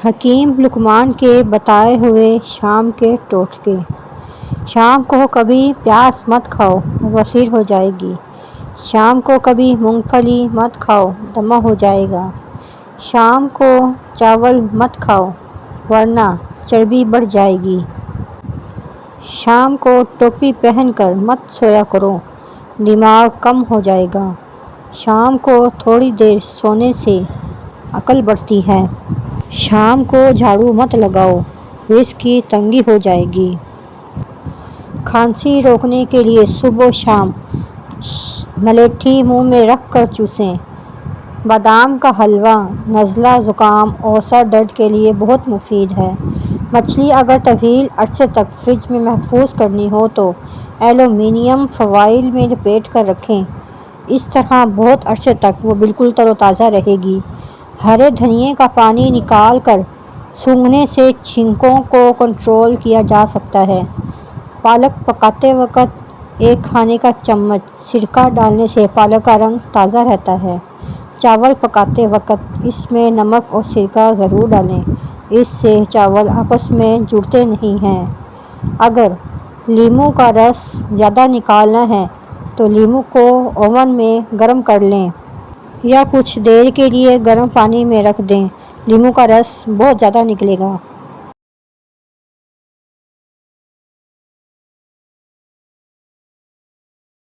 حکیم لقمان کے بتائے ہوئے شام کے ٹوٹکے۔ شام کو کبھی پیاز مت کھاؤ، بصیر ہو جائے گی۔ شام کو کبھی مونگ پھلی مت کھاؤ، دمہ ہو جائے گا۔ شام کو چاول مت کھاؤ ورنہ چربی بڑھ جائے گی۔ شام کو ٹوپی پہن کر مت سویا کرو، دماغ کم ہو جائے گا۔ شام کو تھوڑی دیر سونے سے عقل بڑھتی ہے۔ شام کو جھاڑو مت لگاؤ، رزق کی تنگی ہو جائے گی۔ کھانسی روکنے کے لیے صبح و شام ملیٹھی منہ میں رکھ کر چوسیں۔ بادام کا حلوہ نزلہ، زکام اور سر درد کے لیے بہت مفید ہے۔ مچھلی اگر طویل عرصے تک فریج میں محفوظ کرنی ہو تو ایلومینیم فوائل میں لپیٹ کر رکھیں، اس طرح بہت عرصے تک وہ بالکل تر و تازہ رہے گی۔ ہرے دھنیے کا پانی نکال کر سونگھنے سے چھینکوں کو کنٹرول کیا جا سکتا ہے۔ پالک پکاتے وقت ایک کھانے کا چمچ سرکہ ڈالنے سے پالک کا رنگ تازہ رہتا ہے۔ چاول پکاتے وقت اس میں نمک اور سرکہ ضرور ڈالیں، اس سے چاول آپس میں جڑتے نہیں ہیں۔ اگر لیموں کا رس زیادہ نکالنا ہے تو لیموں کو اوون میں گرم کر لیں یا کچھ دیر کے لیے گرم پانی میں رکھ دیں، لیموں کا رس بہت زیادہ نکلے گا۔